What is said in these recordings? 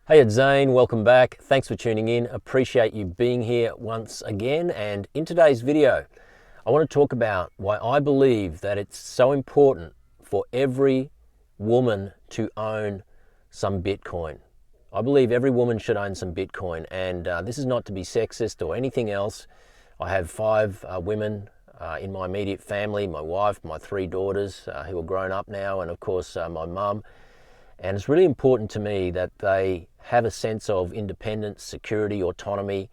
Hey, it's Zane. Welcome back. Thanks for tuning in. Appreciate you being here once again. And in today's video, I want to talk about why I believe that it's so important for every woman to own some Bitcoin. I believe every woman should own some Bitcoin. And this is not to be sexist or anything else. I have five women in my immediate family, my wife, my three daughters who are grown up now, and of course my mum. And it's really important to me that they have a sense of independence, security, autonomy,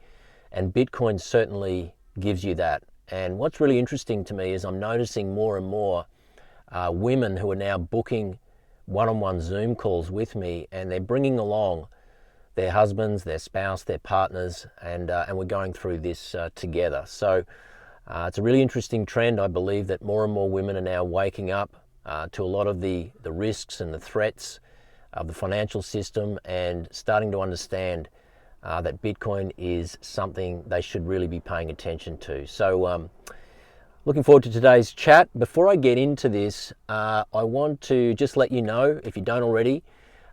and Bitcoin certainly gives you that. And what's really interesting to me is I'm noticing more and more women who are now booking one-on-one Zoom calls with me, and they're bringing along their husbands, their spouse, their partners, and we're going through this together. So it's a really interesting trend. I believe that more and more women are now waking up to a lot of the risks and the threats of the financial system and starting to understand that Bitcoin is something they should really be paying attention to. So looking forward to today's chat. Before I get into this, I want to just let you know, if you don't already,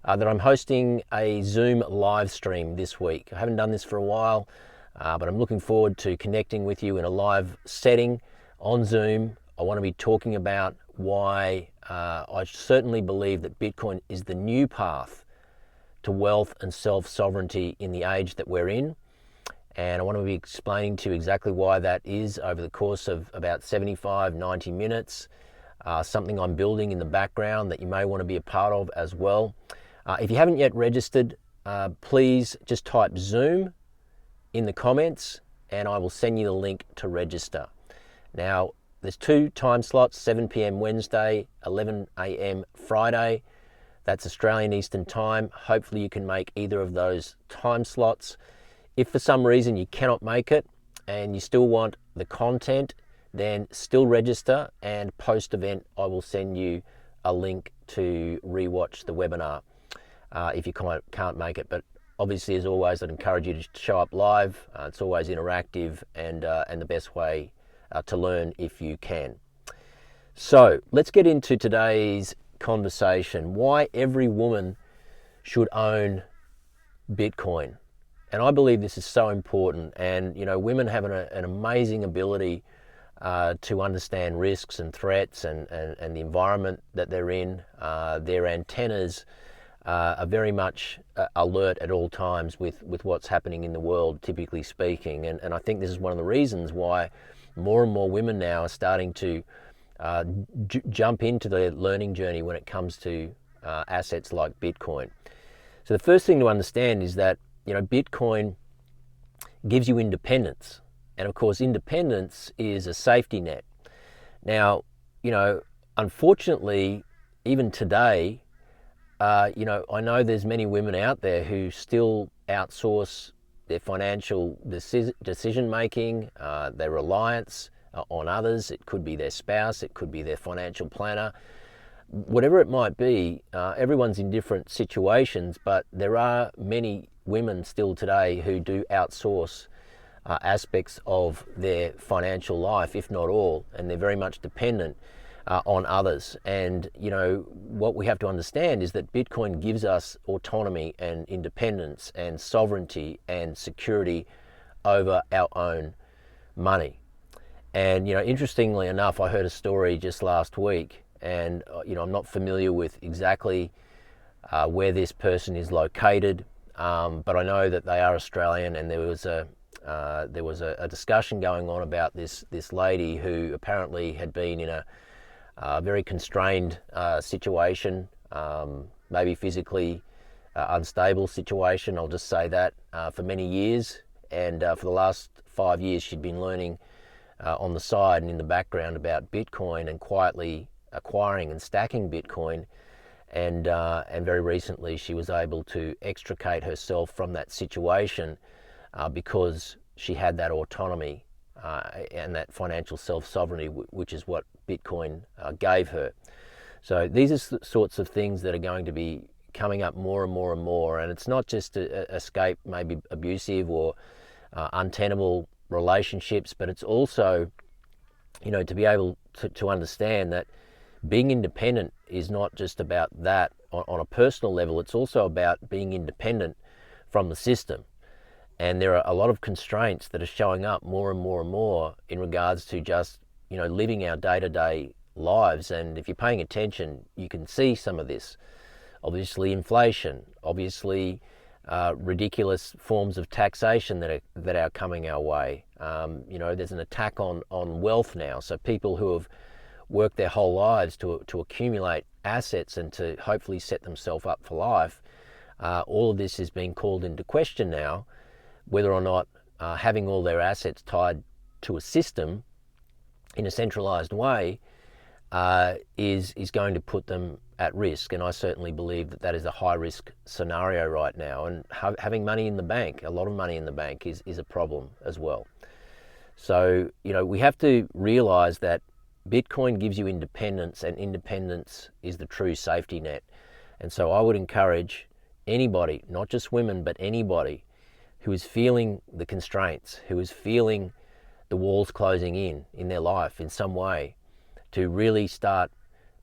that I'm hosting a Zoom live stream this week. I haven't done this for a while, but I'm looking forward to connecting with you in a live setting on Zoom. I want to be talking about why I certainly believe that Bitcoin is the new path to wealth and self-sovereignty in the age that we're in. And I want to be explaining to you exactly why that is over the course of about 75, 90 minutes. Something I'm building in the background that you may want to be a part of as well. If you haven't yet registered, please just type Zoom in the comments and I will send you the link to register. Now, there's two time slots, 7 p.m. Wednesday, 11 a.m. Friday. That's Australian Eastern Time. Hopefully you can make either of those time slots. If for some reason you cannot make it and you still want the content, then still register, and post-event I will send you a link to rewatch the webinar if you can't make it. But obviously, as always, I'd encourage you to show up live. It's always interactive and the best way to learn if you can. So let's get into today's conversation. Why every woman should own Bitcoin. And I believe this is so important. And you know, women have an amazing ability to understand risks and threats and the environment that they're in. Their antennas are very much alert at all times with what's happening in the world, typically speaking. And I think this is one of the reasons why more and more women now are starting to jump into the learning journey when it comes to assets like Bitcoin. So the first thing to understand is that, you know, Bitcoin gives you independence. And of course, independence is a safety net. Now, you know, unfortunately, even today, you know, I know there's many women out there who still outsource their financial decision making, their reliance on others. It could be their spouse, it could be their financial planner, whatever it might be. Everyone's in different situations, but there are many women still today who do outsource aspects of their financial life, if not all, and they're very much dependent on others. And you know, what we have to understand is that Bitcoin gives us autonomy and independence and sovereignty and security over our own money. And you know, interestingly enough, I heard a story just last week, and you know, I'm not familiar with exactly where this person is located, but I know that they are Australian, and there was a discussion going on about this lady who apparently had been in a very constrained situation, maybe physically unstable situation, I'll just say that, for many years. And for the last 5 years, she'd been learning on the side and in the background about Bitcoin and quietly acquiring and stacking Bitcoin. And very recently, she was able to extricate herself from that situation because she had that autonomy and that financial self-sovereignty, which is what Bitcoin gave her. So these are the sorts of things that are going to be coming up more and more and more. And it's not just to escape maybe abusive or untenable relationships, but it's also, you know, to be able to understand that being independent is not just about that on a personal level. It's also about being independent from the system. And there are a lot of constraints that are showing up more and more and more in regards to just, living our day-to-day lives. And if you're paying attention, you can see some of this. Obviously inflation, obviously ridiculous forms of taxation that are coming our way. There's an attack on wealth now. So people who have worked their whole lives to accumulate assets and to hopefully set themselves up for life, all of this is being called into question now, whether or not having all their assets tied to a system in a centralized way is going to put them at risk. And I certainly believe that is a high risk scenario right now. And having money in the bank, a lot of money in the bank, is a problem as well. So, we have to realize that Bitcoin gives you independence, and independence is the true safety net. And so I would encourage anybody, not just women, but anybody who is feeling the constraints, who is feeling the walls closing in their life in some way, to really start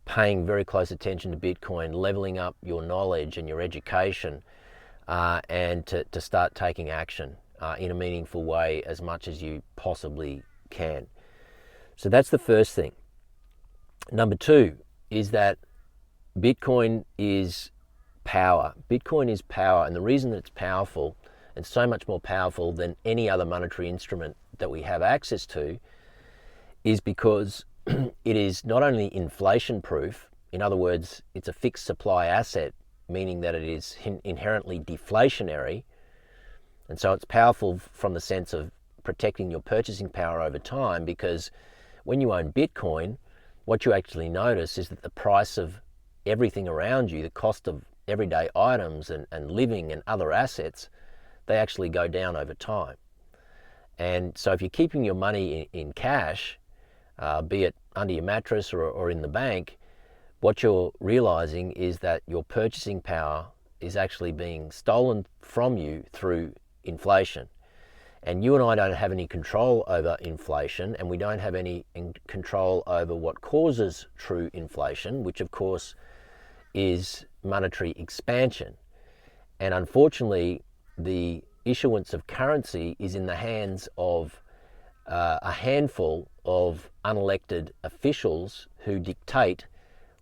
paying very close attention to Bitcoin, leveling up your knowledge and your education, and to start taking action in a meaningful way as much as you possibly can. So that's the first thing. Number two is that Bitcoin is power. Bitcoin is power, and the reason that it's powerful, and so much more powerful than any other monetary instrument that we have access to, is because it is not only inflation proof. In other words, it's a fixed supply asset, meaning that it is inherently deflationary. And so it's powerful from the sense of protecting your purchasing power over time, because when you own Bitcoin, what you actually notice is that the price of everything around you, the cost of everyday items and living and other assets, they actually go down over time. And so if you're keeping your money in cash, be it under your mattress or in the bank, what you're realizing is that your purchasing power is actually being stolen from you through inflation. And you and I don't have any control over inflation, and we don't have any control over what causes true inflation, which of course is monetary expansion. And unfortunately, the issuance of currency is in the hands of a handful of unelected officials who dictate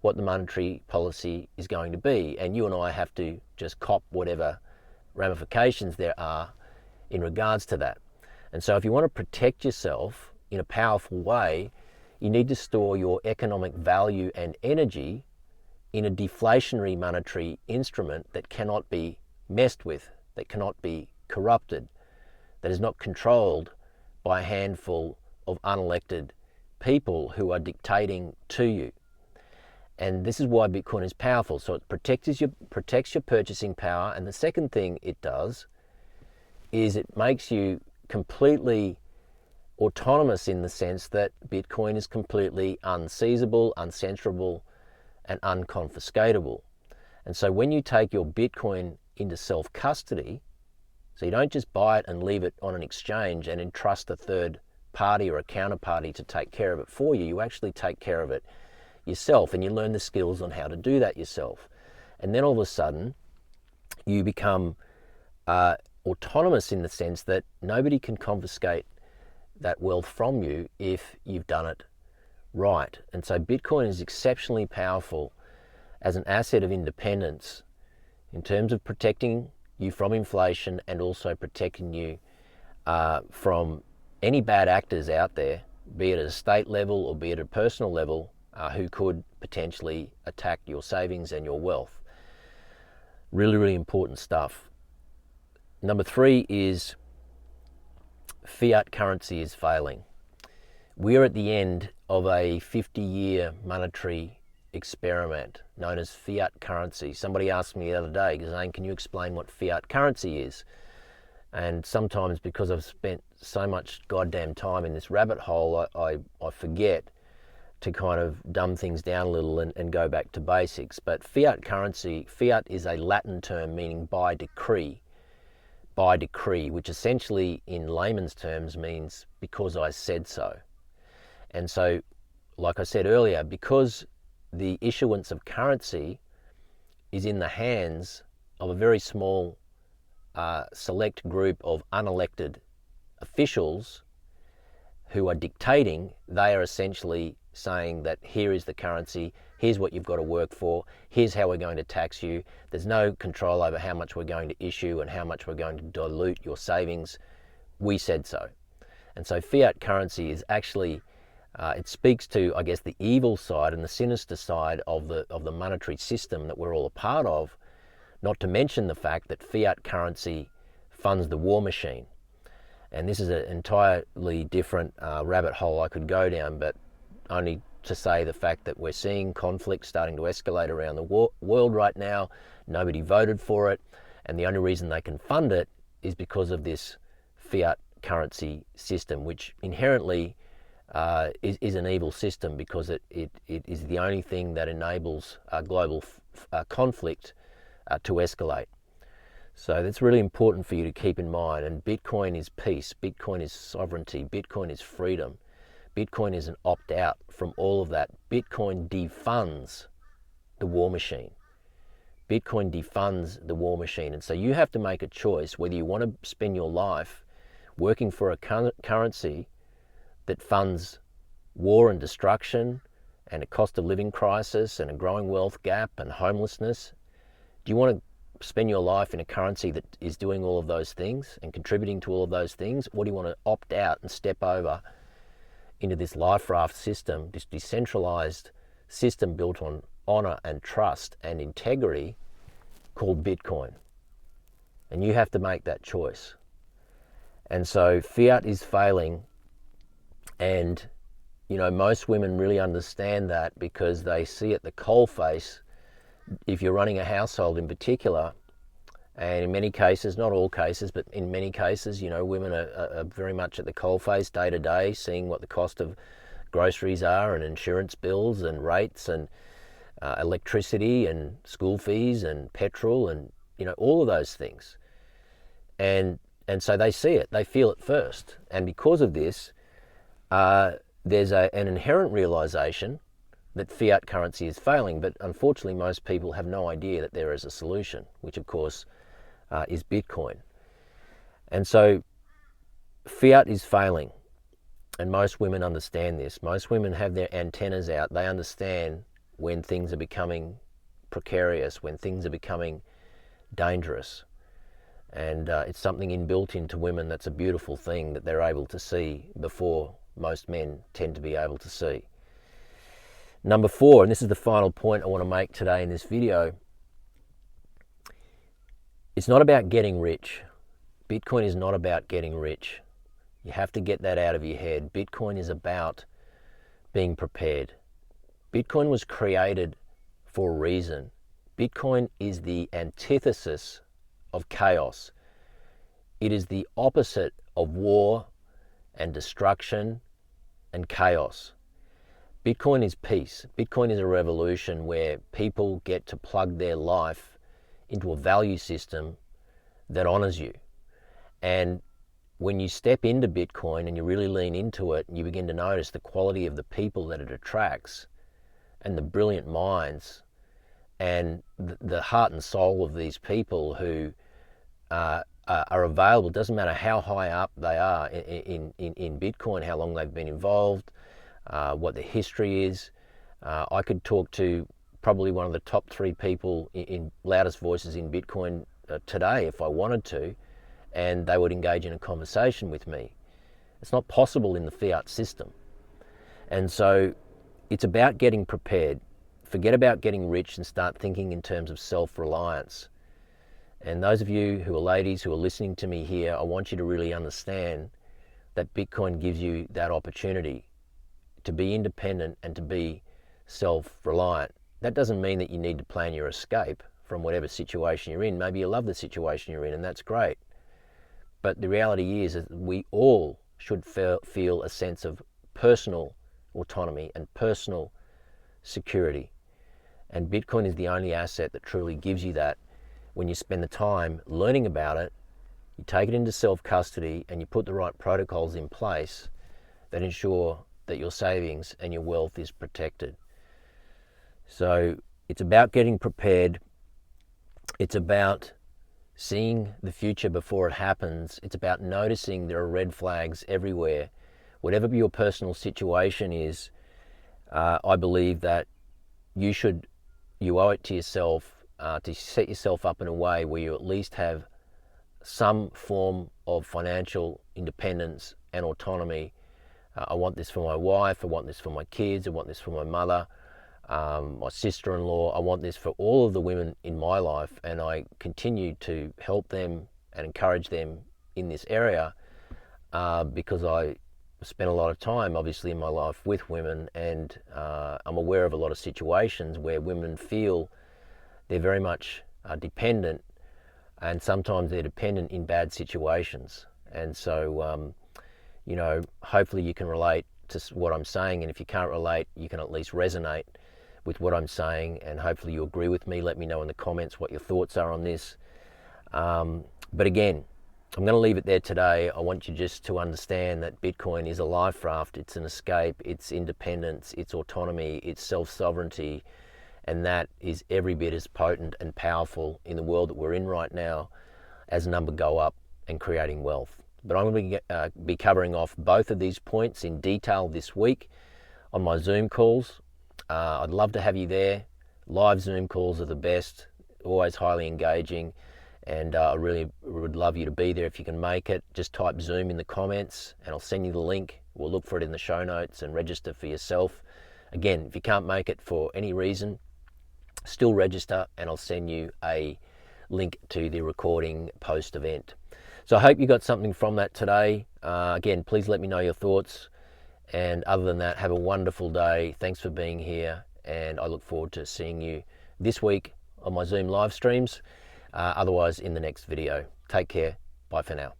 what the monetary policy is going to be. And you and I have to just cop whatever ramifications there are in regards to that. And so if you want to protect yourself in a powerful way, you need to store your economic value and energy in a deflationary monetary instrument that cannot be messed with, that cannot be corrupted, that is not controlled by a handful of unelected people who are dictating to you. And this is why Bitcoin is powerful. So it protects your purchasing power. And the second thing it does is it makes you completely autonomous in the sense that Bitcoin is completely unseizable, uncensorable, and unconfiscatable. And so when you take your Bitcoin into self-custody, so you don't just buy it and leave it on an exchange and entrust a third party or a counterparty to take care of it for you, you actually take care of it yourself, and you learn the skills on how to do that yourself. And then all of a sudden, you become autonomous in the sense that nobody can confiscate that wealth from you if you've done it right. And so Bitcoin is exceptionally powerful as an asset of independence in terms of protecting you from inflation and also protecting you from any bad actors out there, be it at a state level or be it at a personal level, who could potentially attack your savings and your wealth. Really, really important stuff. Number three is fiat currency is failing. We are at the end of a 50-year monetary experiment known as fiat currency. Somebody asked me the other day, Zane, can you explain what fiat currency is? And sometimes because I've spent so much goddamn time in this rabbit hole, I forget to kind of dumb things down a little and go back to basics. But fiat currency, fiat is a Latin term meaning by decree, which essentially in layman's terms means because I said so. And so, like I said earlier, because the issuance of currency is in the hands of a very small select group of unelected officials who are dictating. They are essentially saying that here is the currency, here's what you've got to work for, here's how we're going to tax you. There's no control over how much we're going to issue and how much we're going to dilute your savings. We said so. And so fiat currency is actually, it speaks to, I guess, the evil side and the sinister side of the monetary system that we're all a part of, not to mention the fact that fiat currency funds the war machine. And this is an entirely different rabbit hole I could go down, but only to say the fact that we're seeing conflict starting to escalate around the world right now. Nobody voted for it, and the only reason they can fund it is because of this fiat currency system, which inherently is an evil system, because it is the only thing that enables global conflict to escalate. So that's really important for you to keep in mind. And Bitcoin is peace, Bitcoin is sovereignty, Bitcoin is freedom. Bitcoin is an opt-out from all of that. Bitcoin defunds the war machine. Bitcoin defunds the war machine. And so you have to make a choice whether you want to spend your life working for a currency that funds war and destruction and a cost of living crisis and a growing wealth gap and homelessness. Do you want to spend your life in a currency that is doing all of those things and contributing to all of those things? Or do you want to opt out and step over into this life raft system, this decentralized system built on honor and trust and integrity called Bitcoin? And you have to make that choice. And so fiat is failing, and most women really understand that because they see at the coalface. If you're running a household in particular, and in many cases, not all cases, but in many cases, women are very much at the coalface day to day, seeing what the cost of groceries are and insurance bills and rates and electricity and school fees and petrol and all of those things. And so they see it, they feel it first. And because of this, there's an inherent realization that fiat currency is failing, but unfortunately most people have no idea that there is a solution, which of course is Bitcoin. And so fiat is failing, and most women understand this. Most women have their antennas out. They understand when things are becoming precarious, when things are becoming dangerous. And it's something inbuilt into women that's a beautiful thing that they're able to see before most men tend to be able to see. Number 4, and this is the final point I want to make today in this video, it's not about getting rich. Bitcoin is not about getting rich. You have to get that out of your head. Bitcoin is about being prepared. Bitcoin was created for a reason. Bitcoin is the antithesis of chaos. It is the opposite of war and destruction and chaos. Bitcoin is peace. Bitcoin is a revolution where people get to plug their life into a value system that honors you. And when you step into Bitcoin and you really lean into it, and you begin to notice the quality of the people that it attracts and the brilliant minds and the heart and soul of these people who are available. It doesn't matter how high up they are in Bitcoin, how long they've been involved, what the history is. I could talk to probably one of the top 3 people in loudest voices in Bitcoin today if I wanted to, and they would engage in a conversation with me. It's not possible in the fiat system. And so it's about getting prepared. Forget about getting rich and start thinking in terms of self-reliance. And those of you who are ladies who are listening to me here, I want you to really understand that Bitcoin gives you that opportunity to be independent and to be self-reliant. That doesn't mean that you need to plan your escape from whatever situation you're in. Maybe you love the situation you're in, and that's great. But the reality is that we all should feel a sense of personal autonomy and personal security. And Bitcoin is the only asset that truly gives you that. When you spend the time learning about it, you take it into self-custody and you put the right protocols in place that ensure that your savings and your wealth is protected. So it's about getting prepared. It's about seeing the future before it happens. It's about noticing there are red flags everywhere. Whatever your personal situation is, I believe that you owe it to yourself to set yourself up in a way where you at least have some form of financial independence and autonomy. I want this for my wife, I want this for my kids, I want this for my mother, my sister-in-law. I want this for all of the women in my life, and I continue to help them and encourage them in this area because I spent a lot of time obviously in my life with women, and I'm aware of a lot of situations where women feel they're very much dependent, and sometimes they're dependent in bad situations. And so hopefully you can relate to what I'm saying, and if you can't relate, you can at least resonate with what I'm saying, and hopefully you agree with me. Let me know in the comments what your thoughts are on this. But again, I'm going to leave it there today. I want you just to understand that Bitcoin is a life raft. It's an escape, it's independence, it's autonomy, it's self-sovereignty, and that is every bit as potent and powerful in the world that we're in right now as number go up and creating wealth. But I'm going to be covering off both of these points in detail this week on my Zoom calls. I'd love to have you there. Live Zoom calls are the best, always highly engaging, and I really would love you to be there if you can make it. Just type Zoom in the comments and I'll send you the link. We'll look for it in the show notes and register for yourself. Again, if you can't make it for any reason, still register and I'll send you a link to the recording post-event. So I hope you got something from that today. Again, please let me know your thoughts. And other than that, have a wonderful day. Thanks for being here. And I look forward to seeing you this week on my Zoom live streams. Otherwise, in the next video. Take care. Bye for now.